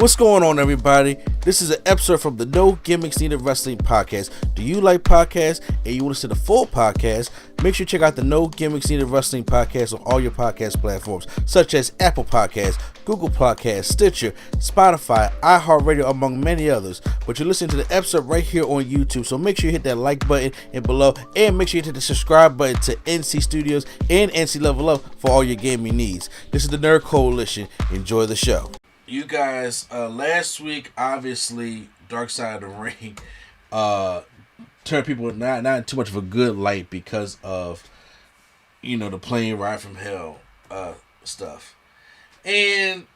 What's going on, everybody? This is an episode from the No Gimmicks Needed Wrestling podcast. Do you like podcasts and you want to see the full podcast? Make sure you check out the No Gimmicks Needed Wrestling podcast on all your podcast platforms, such as Apple Podcasts, Google Podcasts, Stitcher, Spotify, iHeartRadio, among many others. But you're listening to the episode right here on YouTube, so make sure you hit that like button and below, and make sure you hit the subscribe button to NC Studios and NC Level Up for all your gaming needs. This is the Nerd Coalition. Enjoy the show. You guys, last week, obviously, Dark Side of the Ring turned people not in too much of a good light because of, the plane ride from hell stuff. And,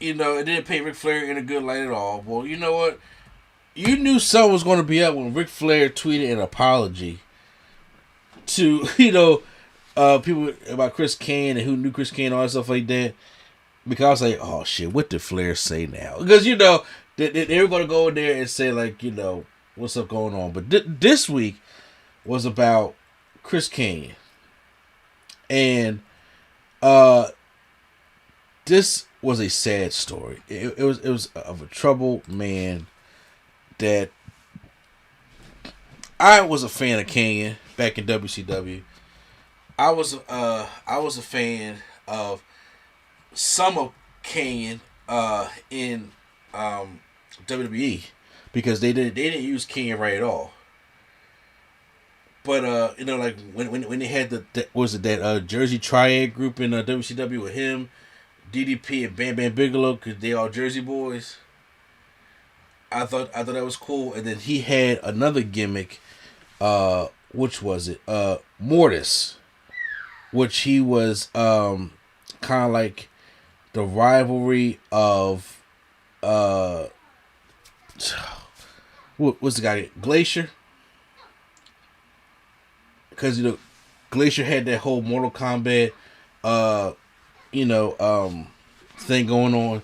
it didn't paint Ric Flair in a good light at all. Well, you know what? You knew something was going to be up when Ric Flair tweeted an apology to, people about Chris Kanyon and who knew Chris Kanyon and all that stuff like that. Because I was like, oh shit, what did Flair say now? Because, they were going to go in there and say, like, what's up going on. But this week was about Chris Kanyon. And this was a sad story. It was of a troubled man that I was a fan of Kanyon back in WCW. I was a fan of some of Kanyon in WWE because they didn't use Kanyon right at all. But like when they had that Jersey Triad group in WCW with him, DDP and Bam Bam Bigelow, because they all Jersey boys. I thought that was cool, and then he had another gimmick. Which was it? Mortis, which he was kind of like the rivalry of what's the guy? Glacier. Because Glacier had that whole Mortal Kombat thing going on.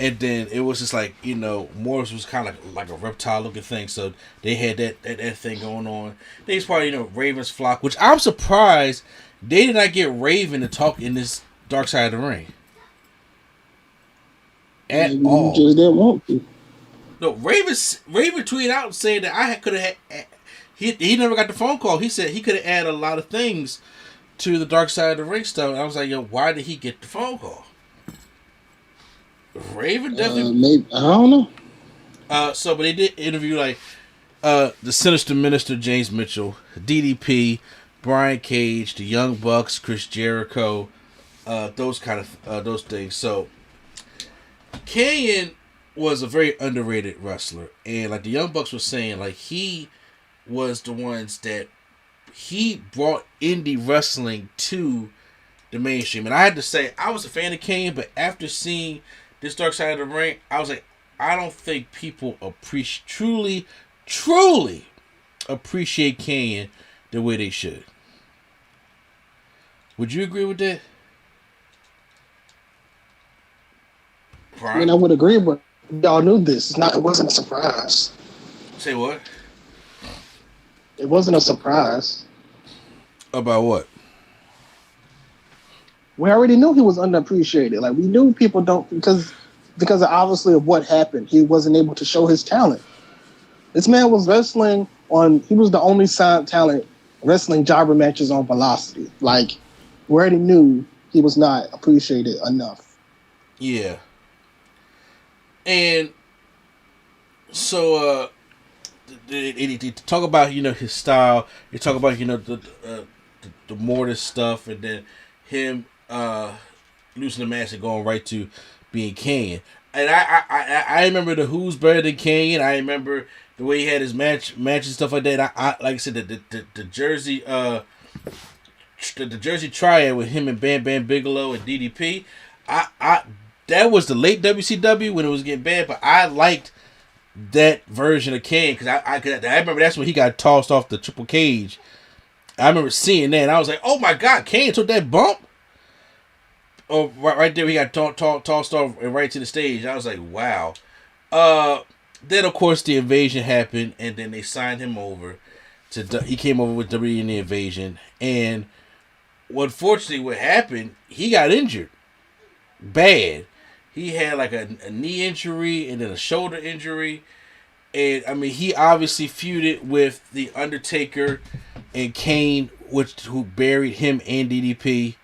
And then it was just like, Morris was kind of like a reptile looking thing. So they had that thing going on. They was probably, Raven's flock, which I'm surprised they did not get Raven to talk in this Dark Side of the Ring. At all. Just didn't want to. No, Raven tweeted out saying that I could have had. He never got the phone call. He said he could have added a lot of things to the Dark Side of the Ring stuff. And I was like, why did he get the phone call? Raven definitely. Maybe, I don't know. But they did interview the Sinister Minister James Mitchell, DDP, Brian Cage, the Young Bucks, Chris Jericho, those things. So Kanyon was a very underrated wrestler, and like the Young Bucks was saying, like he was the ones that he brought indie wrestling to the mainstream. And I had to say, I was a fan of Kanyon, but after seeing this Dark Side of the Ring, I was like, I don't think people truly appreciate Kanyon the way they should. Would you agree with that? Brian? I mean, I would agree, but y'all knew this. It wasn't a surprise. Say what? It wasn't a surprise. About what? We already knew he was underappreciated. Like, we knew people don't, because obviously of what happened, he wasn't able to show his talent. This man was wrestling he was the only signed talent wrestling jobber matches on Velocity. Like, we already knew he was not appreciated enough. Yeah. And so, they talk about, his style. They talk about, the Mortis stuff, and then him losing the match and going right to being Kanyon. And I remember the Who's Better Than Kanyon. I remember the way he had his match and stuff like that. I like I said, the Jersey the Jersey Triad with him and Bam Bam Bigelow and DDP. That was the late WCW when it was getting bad, but I liked that version of Kanyon because I remember that's when he got tossed off the triple cage. I remember seeing that and I was like, oh my God, Kanyon took that bump. Oh, right there, he got tossed off and right to the stage. I was like, wow. Then of course the invasion happened, and then they signed him over he came over with WWE in the invasion, and unfortunately what happened, he got injured bad. he had like a knee injury and then a shoulder injury. And I mean, he obviously feuded with the Undertaker and Kane, who buried him and DDP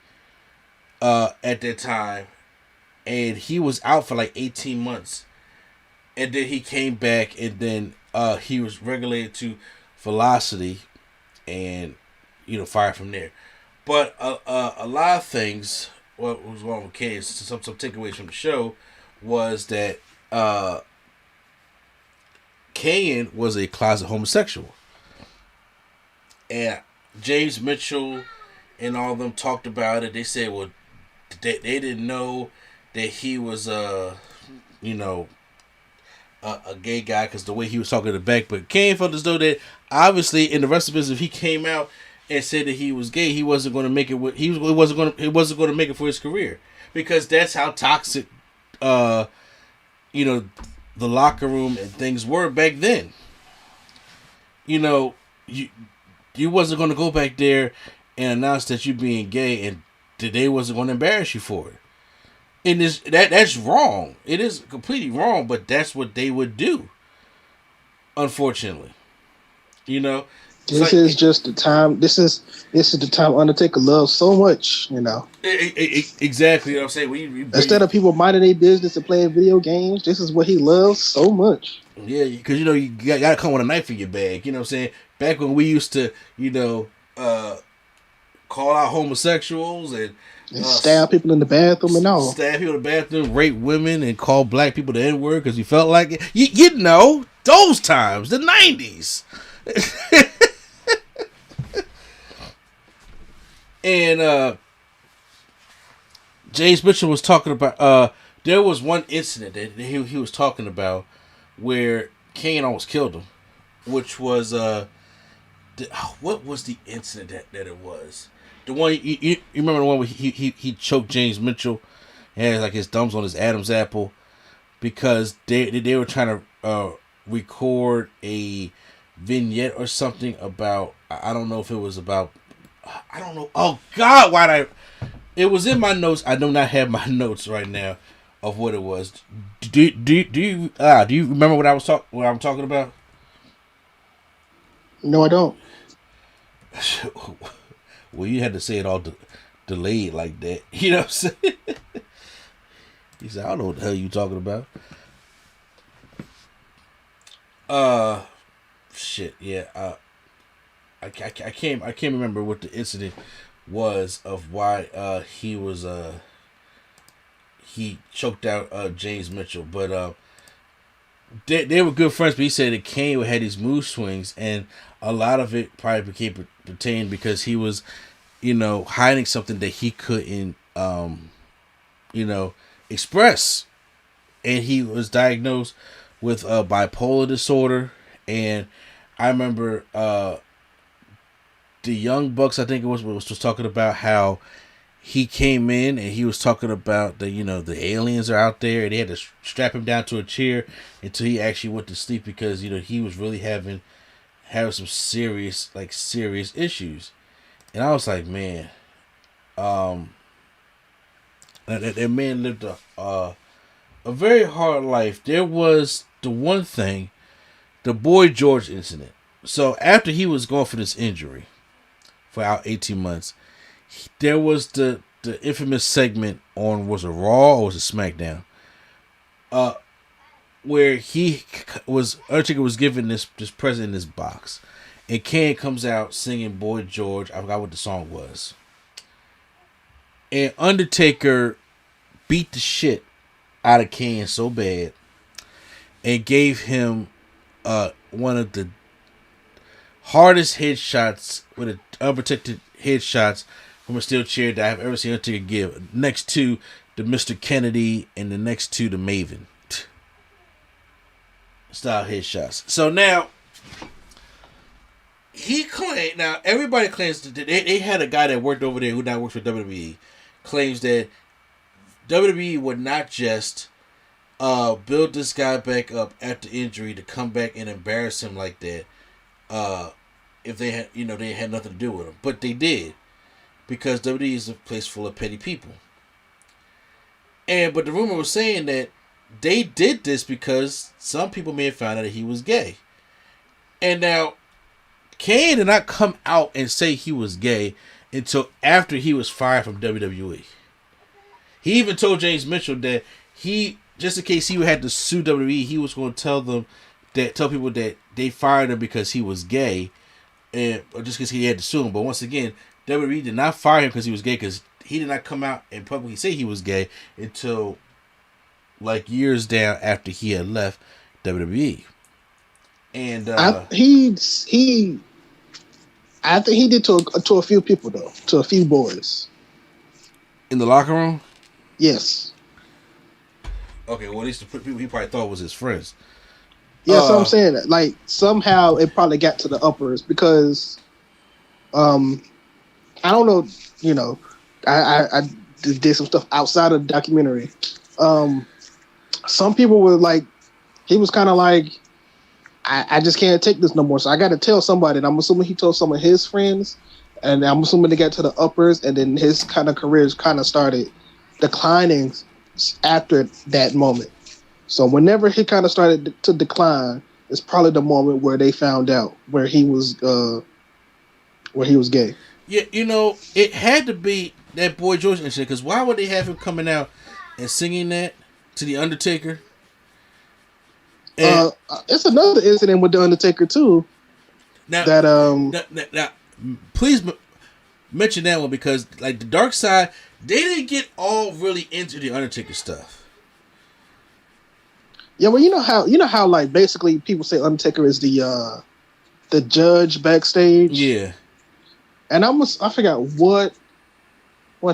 at that time. And he was out for like 18 months. And then he came back, and then he was regulated to Velocity, and fired from there. But a lot of things, what was wrong with Kane, some takeaways from the show, was that Kane was a closet homosexual. And James Mitchell and all of them talked about it. They said, well, they didn't know that he was a gay guy because the way he was talking to the back. But Kane felt as though that obviously in the rest of his, if he came out and said that he was gay, he wasn't going to make it. He wasn't going to make it for his career, because that's how toxic, the locker room and things were back then. You wasn't going to go back there and announce that you being gay, and they wasn't going to embarrass you for it. And that's wrong. It is completely wrong, but that's what they would do. Unfortunately, this is just the time. This is the time Undertaker loves so much. Exactly what I'm saying. Instead of people minding their business and playing video games, this is what he loves so much. Yeah, because you got to come with a knife in your bag. You know what I'm saying? Back when we used to, call out homosexuals and stab people in the bathroom and all. Stab people in the bathroom, rape women, and call black people the N-word because you felt like it. Those times, the 90s. And James Mitchell was talking about, there was one incident that he was talking about where Kane almost killed him, which was, what was the incident that it was? The one you remember, the one where he choked James Mitchell and had like his thumbs on his Adam's apple because they were trying to record a vignette or something about, I don't know if it was about, I don't know. Oh God, it was in my notes. I do not have my notes right now of what it was. Do you remember what I'm talking about? No, I don't. Well, you had to say it all delayed like that. You know what I'm saying? He said, I don't know what the hell you talking about. Shit, yeah. I can't remember what the incident was of why he was he choked out James Mitchell, but they were good friends. But he said that Kane had these mood swings, and a lot of it probably pertained because he was, hiding something that he couldn't, express, and he was diagnosed with bipolar disorder. And I remember the Young Bucks, I think it was talking about how he came in and he was talking about the aliens are out there, and they had to strap him down to a chair until he actually went to sleep because he was really having some serious issues. And I was like, man, that man lived a very hard life. There was the one thing, the Boy George incident. So after he was gone for this injury for out 18 months, there was the infamous segment on, was it Raw or was it Smackdown? Where Undertaker was given this present in this box, and Kane comes out singing Boy George. I forgot what the song was. And Undertaker beat the shit out of Kane so bad and gave him one of the hardest headshots, with an unprotected headshots from a steel chair that I've ever seen Undertaker give, next to the Mr. Kennedy and the next to the Maven style headshots. So now he claimed, now everybody claims that they had a guy that worked over there who now works for WWE, claims that WWE would not just build this guy back up after injury to come back and embarrass him like that if they had they had nothing to do with him, but they did, because WWE is a place full of petty people. But the rumor was saying that they did this because some people may have found out that he was gay. And now, Kane did not come out and say he was gay until after he was fired from WWE. He even told James Mitchell that he, just in case he had to sue WWE, he was going to tell people that they fired him because he was gay, or just because he had to sue him. But once again, WWE did not fire him because he was gay, because he did not come out and publicly say he was gay until like years down after he had left WWE. And I think he did to a few people though, to a few boys in the locker room. Yes. Okay, well, at least the people he probably thought was his friends. Yeah, so I'm saying that, like, somehow it probably got to the uppers because, I don't know, you know, I did some stuff outside of the documentary. Some people were like, he was kind of like, I just can't take this no more, so I got to tell somebody. And I'm assuming he told some of his friends, and I'm assuming they got to the uppers, and then his kind of careers kind of started declining after that moment. So whenever he kind of started to decline, it's probably the moment where they found out where he was gay. Yeah, you know, it had to be that Boy George incident, because why would they have him coming out and singing that to the Undertaker? And it's another incident with the Undertaker too. Now, that please mention that one, because like the Dark Side, they didn't get all really into the Undertaker stuff. Yeah, well, you know how like basically people say Undertaker is the judge backstage. Yeah, and I forgot what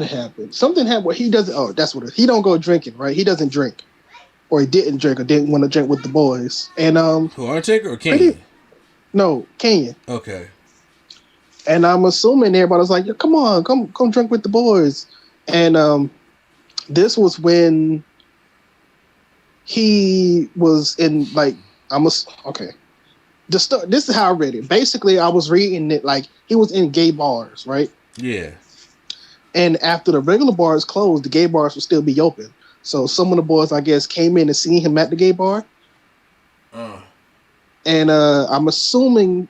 happened. Something happened where he doesn't. Oh, that's what he don't go drinking, right? He doesn't drink, or he didn't drink, or didn't want to drink with the boys. And who, Undertaker or Kanyon? No, Kanyon. Okay. And I'm assuming everybody was like, "Come on, come drink with the boys." And this was when he was in like okay. This is how I read it. Basically, I was reading it like he was in gay bars, right? Yeah. And after the regular bars closed, the gay bars would still be open. So some of the boys, I guess, came in and seen him at the gay bar. And I'm assuming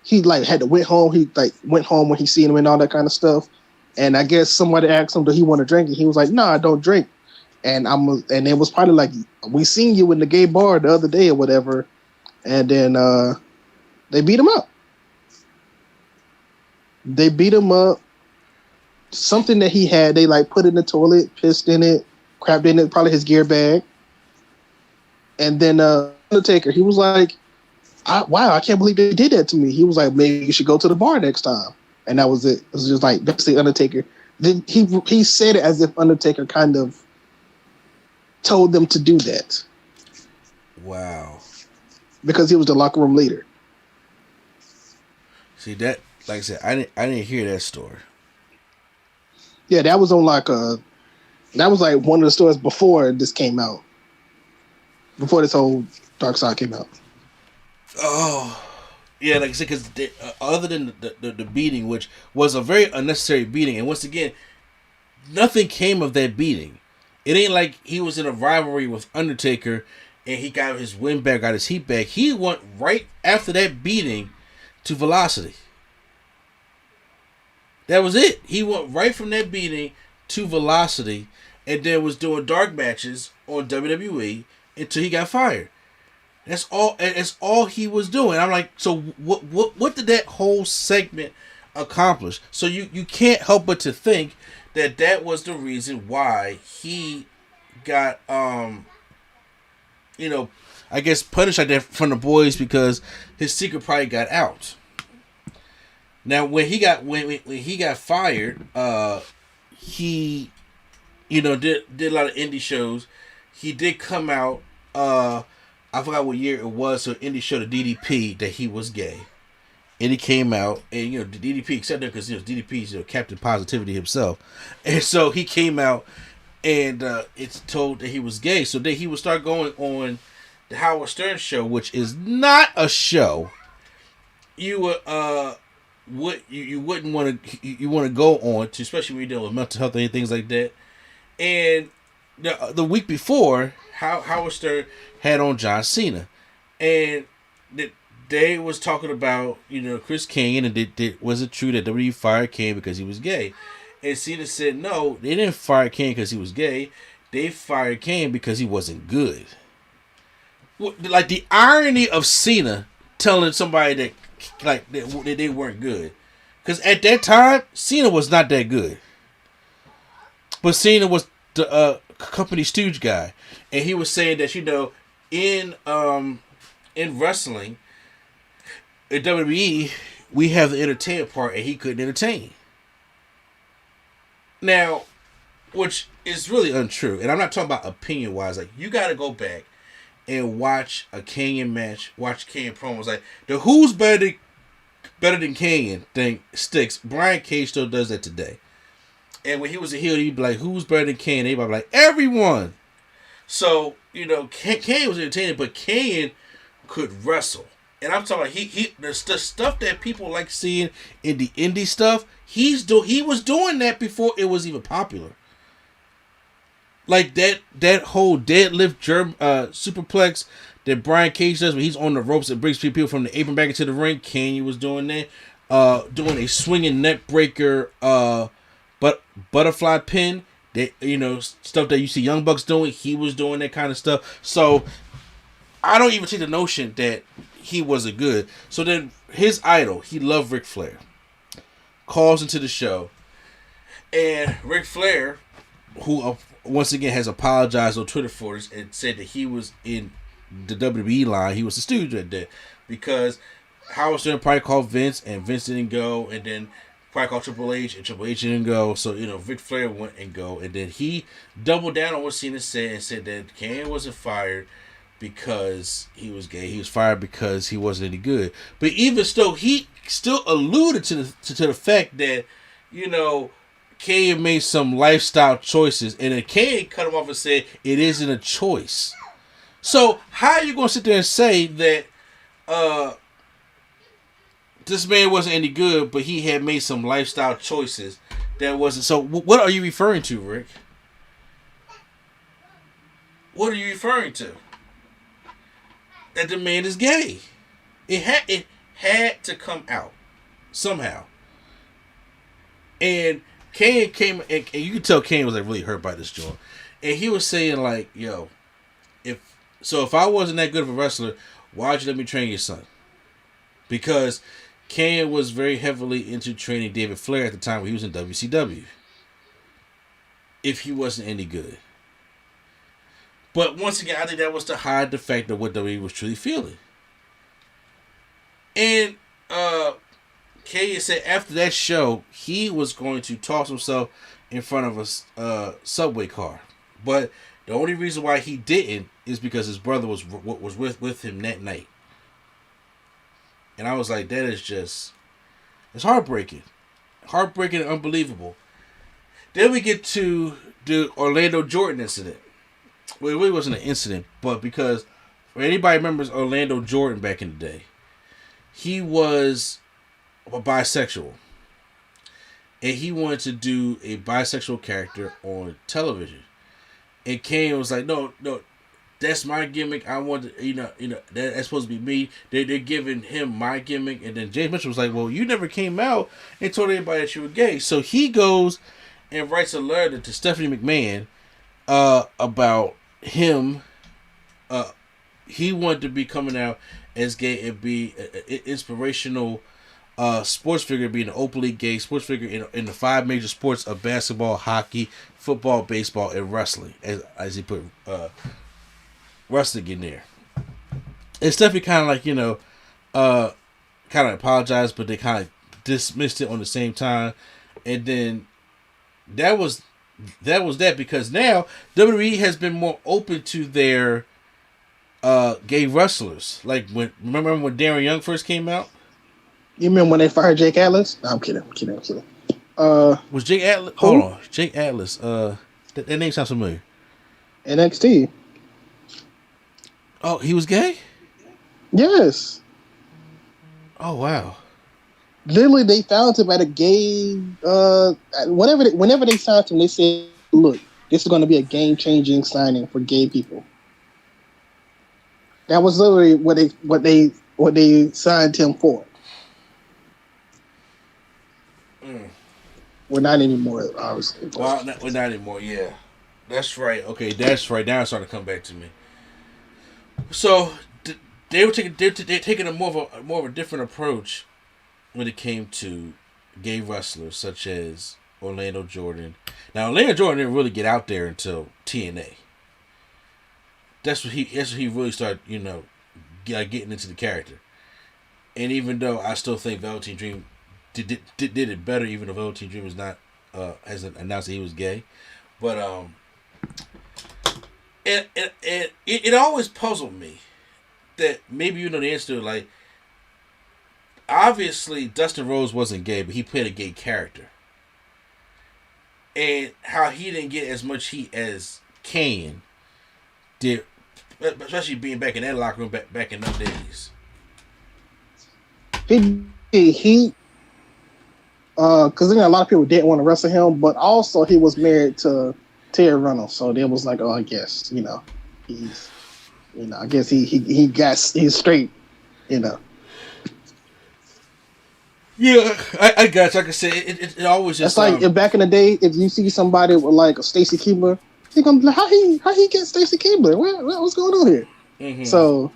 he like had to went home. He like went home when he seen him and all that kind of stuff. And I guess somebody asked him, "Do he want to drink?" And he was like, "No, I don't drink." And it was probably like, "We seen you in the gay bar the other day or whatever." And then they beat him up. They beat him up. Something that he had, they like put in the toilet, pissed in it, crapped in it, probably his gear bag. And then Undertaker, he was like, "Wow, I can't believe they did that to me." He was like, "Maybe you should go to the bar next time." And that was it. It was just like basically Undertaker. Then he said it as if Undertaker kind of told them to do that. Wow. Because he was the locker room leader. See that, like I said, I didn't hear that story. Yeah, that was on that was like one of the stories before this came out. Before this whole Dark Side came out. Oh, yeah, like I said, because other than the beating, which was a very unnecessary beating, and once again, nothing came of that beating. It ain't like he was in a rivalry with Undertaker and he got his win back, got his heat back. He went right after that beating to Velocity. That was it. He went right from that beating to Velocity, and then was doing dark matches on WWE until he got fired. That's all. That's all he was doing. I'm like, so what did that whole segment accomplish? So you can't help but to think that was the reason why he got I guess punished like that from the boys, because his secret probably got out. Now when he got fired, he did a lot of indie shows. He did come out. I forgot what year it was. So indie showed the DDP that he was gay, and he came out, and the DDP accepted it because DDP's Captain Positivity himself, and so he came out, and it's told that he was gay. So then he would start going on the Howard Stern show, which is not a show you would you wouldn't want to go on to, especially when you're dealing with mental health and things like that. And the week before, Howard Stern had on John Cena, and they was talking about Chris Kanyon, and was it true that WWE fired Kane because he was gay? And Cena said no, they didn't fire Kane because he was gay. They fired Kane because he wasn't good. Like the irony of Cena telling somebody that they weren't good, because at that time Cena was not that good, but Cena was the company stooge guy, and he was saying that in wrestling, in WWE, we have the entertainment part, and he couldn't entertain. Now, which is really untrue, and I'm not talking about opinion wise. Like, you got to go back and watch a Kanyon match, watch Kanyon promos. Like, the who's better than Kanyon thing sticks. Brian Cage still does that today. And when he was a heel, he'd be like, who's better than Kanyon? Everybody be like, everyone. So, Kanyon was entertaining, but Kanyon could wrestle. And I'm talking about the stuff that people like seeing in the indie stuff, he was doing that before it was even popular. Like that whole deadlift superplex that Brian Cage does when he's on the ropes and brings people from the apron back into the ring. Kanyon was doing that. Doing a swinging neck breaker, but butterfly pin. That stuff that you see Young Bucks doing. He was doing that kind of stuff. So I don't even take the notion that he wasn't good. So then his idol, he loved Ric Flair, calls into the show, and Ric Flair, who once again has apologized on Twitter for this and said that he was in the WWE line, he was the stooge at that, because Howard Stern probably called Vince and Vince didn't go, and then probably called Triple H and Triple H didn't go, so Ric Flair went and go, and then he doubled down on what Cena said and said that Kane wasn't fired because he was gay. He was fired because he wasn't any good. But even still, he still alluded to the fact that Kane made some lifestyle choices, and then Kane cut him off and said it isn't a choice. So how are you going to sit there and say that this man wasn't any good, but he had made some lifestyle choices that wasn't? So what are you referring to, Rick? What are you referring to? That the man is gay. It had to come out somehow. And Kane came, and you could tell Kane was like really hurt by this joint. And he was saying like, yo, if I wasn't that good of a wrestler, why'd you let me train your son? Because Kane was very heavily into training David Flair at the time when he was in WCW. If he wasn't any good. But once again, I think that was to hide the fact of what WWE was truly feeling. And Kane said after that show, he was going to toss himself in front of a subway car. But the only reason why he didn't is because his brother was with him that night. And I was like, that is just, it's heartbreaking. Heartbreaking and unbelievable. Then we get to the Orlando Jordan incident. Well, it really wasn't an incident, but because for anybody remembers Orlando Jordan back in the day, he was a bisexual. And he wanted to do a bisexual character on television. And Kane was like, no, that's my gimmick. I want to, that's supposed to be me. They're giving him my gimmick. And then James Mitchell was like, well, you never came out and told everybody that you were gay. So he goes and writes a letter to Stephanie McMahon about him. He wanted to be coming out as gay and be an inspirational sports figure, being an openly gay sports figure in the 5 major sports of basketball, hockey, football, baseball, and wrestling, as he put wrestling in there. And Stephanie kind of like kind of apologized, but they kind of dismissed it on the same time. And then that was that, because now WWE has been more open to their gay wrestlers. Like remember when Darren Young first came out? You remember when they fired Jake Atlas? No, I'm kidding. Was Jake Atlas? Hold on, Jake Atlas. That name sounds familiar. NXT. Oh, he was gay? Yes. Oh wow. Literally, they found him at a gay. Whenever they signed him, they said, "Look, this is going to be a game-changing signing for gay people. That was literally what they signed him for. We're not anymore, obviously. Well, we're not anymore. Yeah, that's right. Okay, that's right. Now it's starting to come back to me. So they're taking a more of a different approach when it came to gay wrestlers such as Orlando Jordan. Now, Orlando Jordan didn't really get out there until TNA. That's what he really started, getting into the character. And even though I still think Velveteen Dream did it better, even though Velveteen Dream is not hasn't announced that he was gay, but it always puzzled me that maybe you know the answer to it, like, obviously Dustin Rhodes wasn't gay, but he played a gay character, and how he didn't get as much heat as Kanyon did, especially being back in that locker room back in those days. He because a lot of people didn't want to wrestle him, but also he was married to Terry Reynolds, so they was like, oh, I guess he's, I guess he's straight, Yeah, I got you. Like I said, it always just. That's like if back in the day, if you see somebody with like a Stacy Keibler, you're gonna be like, how he get Stacy Keibler? What's going on here? Mm-hmm. So,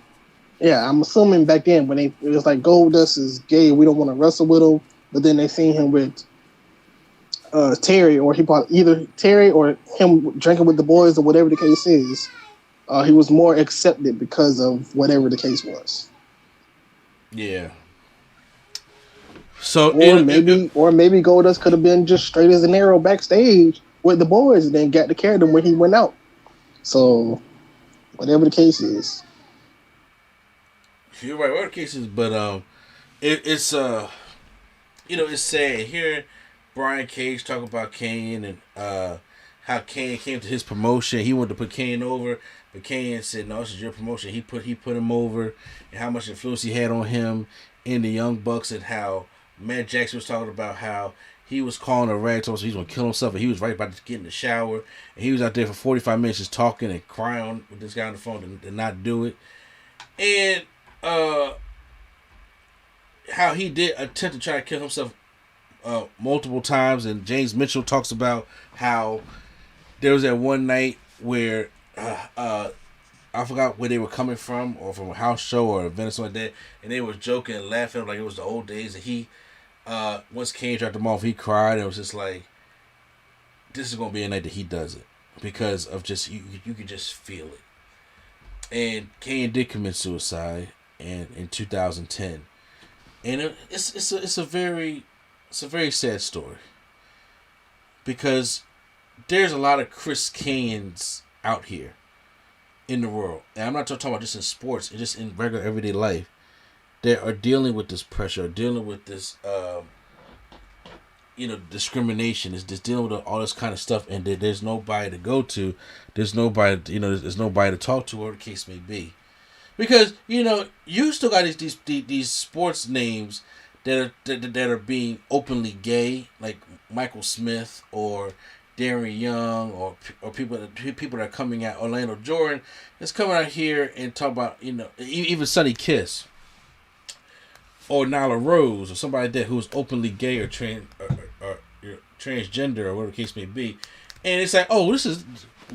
yeah, I'm assuming back then when it was like Goldust is gay, we don't want to wrestle with him. But then they seen him with Terry, or he bought either Terry or him drinking with the boys, or whatever the case is. He was more accepted because of whatever the case was. Yeah. So or maybe Goldust could have been just straight as an arrow backstage with the boys, and then got to carry them when he went out. So whatever the case is, you're right. Whatever the case is, but it's it's sad here. Brian Cage talking about Kane and how Kane came to his promotion. He wanted to put Kane over, but Kane said, "No, this is your promotion." He put him over, and how much influence he had on him in the Young Bucks, and how Matt Jackson was talking about how he was calling a rag, so he's gonna kill himself, and he was right about to get in the shower, and he was out there for 45 minutes just talking and crying with this guy on the phone to not do it, and how he did attempt to try to kill himself multiple times. And James Mitchell talks about how there was that one night where I forgot where they were coming from, or from a house show or an event or something like that, and they were joking and laughing like it was the old days. And he once Kane dropped him off, he cried, and it was just like, this is gonna be a night that he does it, because of just you could just feel it. And Kane did commit suicide in 2010. And it's a very sad story, because there's a lot of Chris Kanyons out here in the world, and I'm not talking about just in sports, just in regular everyday life, that are dealing with this pressure, dealing with this discrimination, is just dealing with all this kind of stuff, and there's nobody to go to, there's nobody to talk to, or the case may be. Because you still got these sports names that are being openly gay, like Michael Smith or Darren Young, or people that are coming out. Orlando Jordan is coming out here and talk about even Sonny Kiss or Nyla Rose or somebody like that who's openly gay or transgender or whatever the case may be, and it's like, oh,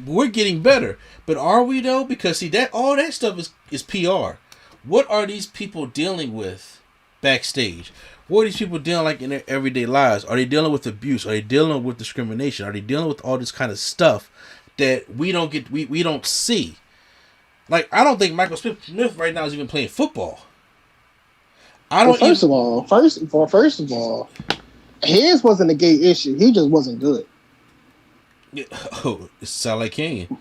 we're getting better. But are we though? Because see, that all that stuff is PR. What are these people dealing with backstage? What are these people dealing like in their everyday lives? Are they dealing with abuse? Are they dealing with discrimination? Are they dealing with all this kind of stuff that we don't see? Like, I don't think Michael Smith right now is even playing football. First of all, his wasn't a gay issue. He just wasn't good. Oh, it sounds like Kanyon.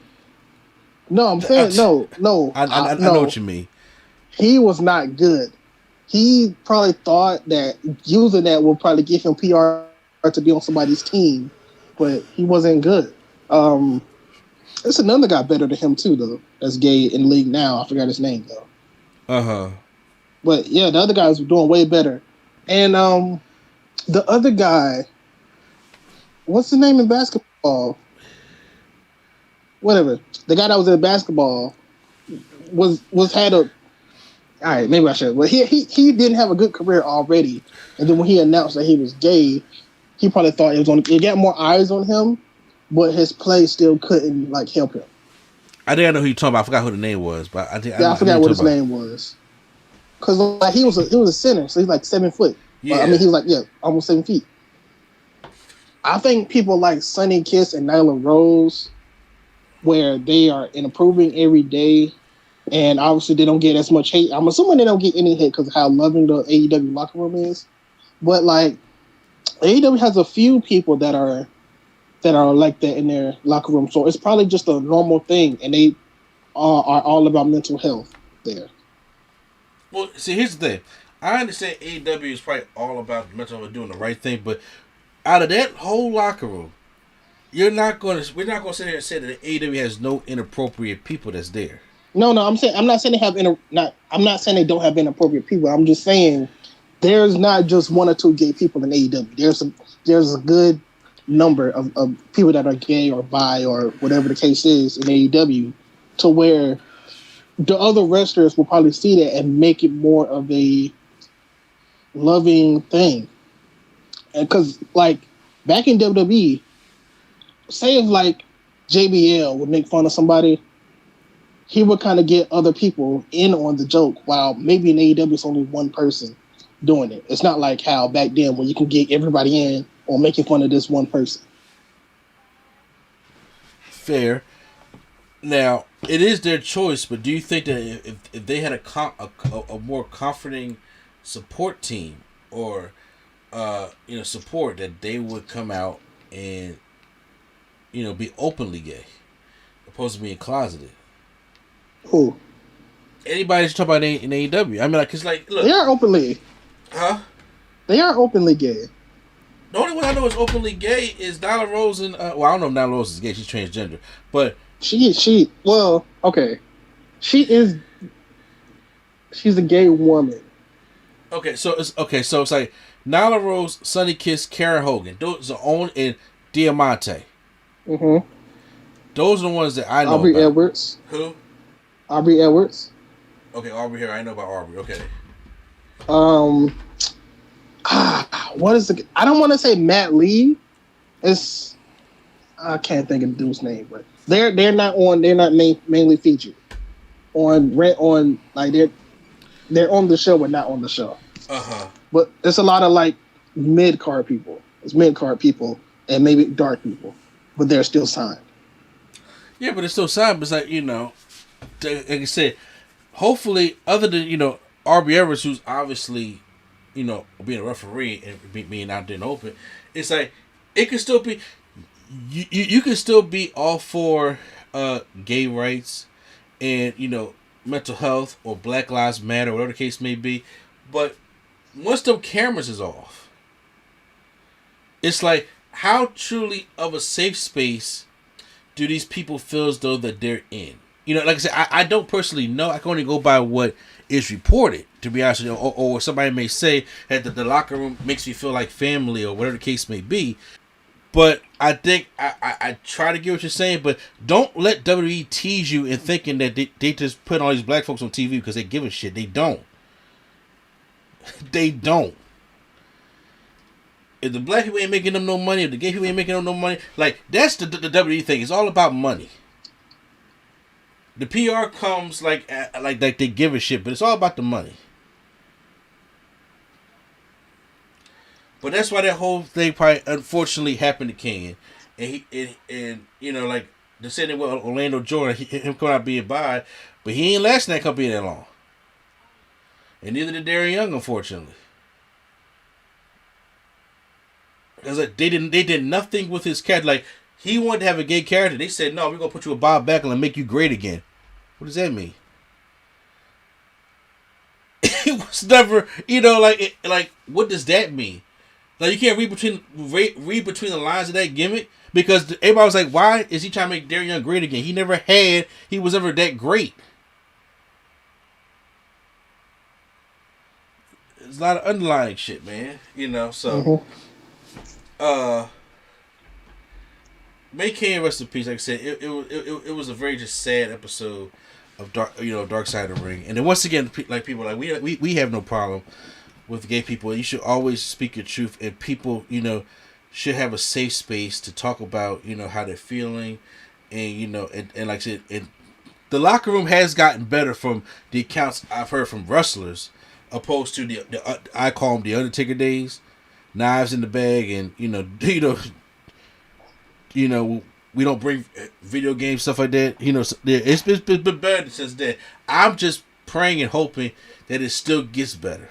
No, I'm saying no. I know what you mean. He was not good. He probably thought that using that will probably give him PR to be on somebody's team, but he wasn't good. There's another guy better than him too, though. That's gay in the league now. I forgot his name though. But yeah, the other guys were doing way better. And the other guy, what's the name in basketball? whatever. The guy that was in basketball was had a. All right, maybe I should. But he didn't have a good career already, and then when he announced that he was gay, he probably thought it was going to get more eyes on him, but his play still couldn't like help him. I think I know who you're talking about. I forgot who the name was, but I forgot what his name was. Because like he was a center, so he's like 7 foot. Yeah. I mean, he was like almost 7 feet. I think people like Sonny Kiss and Nyla Rose, where they are improving every day, and obviously they don't get as much hate. I'm assuming they don't get any hate because of how loving the AEW locker room is. But like AEW has a few people that are like that in their locker room, so it's probably just a normal thing, and they are all about mental health there. Well, see, here's the thing. I understand AEW is probably all about mental health, doing the right thing, but out of that whole locker room, we're not going to sit here and say that AEW has no inappropriate people that's there. No, I'm not saying they have I'm not saying they don't have inappropriate people. I'm just saying there's not just one or two gay people in AEW. There's a good number of people that are gay or bi or whatever the case is in AEW, to where the other wrestlers will probably see that and make it more of a loving thing. And because like back in WWE, say if like JBL would make fun of somebody, he would kind of get other people in on the joke, while maybe in AEW it's only one person doing it. It's not like how back then when you can get everybody in on making fun of this one person. Fair. Now, it is their choice, but do you think that if they had a more comforting support team or support, that they would come out and be openly gay, opposed to being closeted? Who? Anybody that's talking about in AEW. I mean, like, cause like, look, they are openly. Huh? They are openly gay. The only one I know is openly gay is Nyla Rose, and well, I don't know if Nyla Rose is gay. She's transgender, but well, okay, she's a gay woman. Okay, so it's like Nyla Rose, Sonny Kiss, Karen Hogan. Those are only, and Diamante. Mm-hmm. Those are the ones that I know. Aubrey about. Edwards. Who? Aubrey Edwards. Okay, Aubrey here. I know about Aubrey. Okay. What is the? I don't want to say Matt Lee. I can't think of the dude's name, but they're not mainly featured on like they're on the show but not on the show. But it's a lot of like mid card people. It's mid card people and maybe dark people, but they're still signed. Yeah, but it's still signed. But it's like like I said, hopefully, other than Aubrey Edwards, who's obviously being a referee and being out there and open, it's like it could still be. You can still be all for gay rights and mental health or Black Lives Matter, whatever the case may be, but once the cameras is off, it's like, how truly of a safe space do these people feel as though that they're in? Like I said, I don't personally know. I can only go by what is reported, to be honest with you, or somebody may say that the locker room makes me feel like family or whatever the case may be. But I think I try to get what you're saying, but don't let WWE tease you in thinking that they just put all these black folks on TV because they give a shit. They don't. They don't. If the black people ain't making them no money, if the gay people ain't making them no money, like, that's the WWE thing. It's all about money. The PR comes like they give a shit, but it's all about the money. But that's why that whole thing probably unfortunately happened to Kanyon, and like the same thing with Orlando Jordan, him coming out being bi, but he ain't lasting that company that long, and neither did Darren Young, unfortunately. Because like they did nothing with his character. Like, he wanted to have a gay character. They said, no, we're gonna put you a Bob Backlund and make you great again. What does that mean? It was never, like what does that mean? Like, you can't read between the lines of that gimmick, because everybody was like, why is he trying to make Darren Young great again? He was never that great. There's a lot of underlying shit, man. So. Mm-hmm. May King rest in peace. Like I said, it was a very just sad episode of Dark Side of the Ring. And then once again, like people like we have no problem with gay people. You should always speak your truth, and people should have a safe space to talk about how they're feeling, and and like I said, and the locker room has gotten better from the accounts I've heard from wrestlers, opposed to the I call them the Undertaker days, knives in the bag, and we don't bring video games, stuff like that. It's been bad since then. I'm just praying and hoping that it still gets better.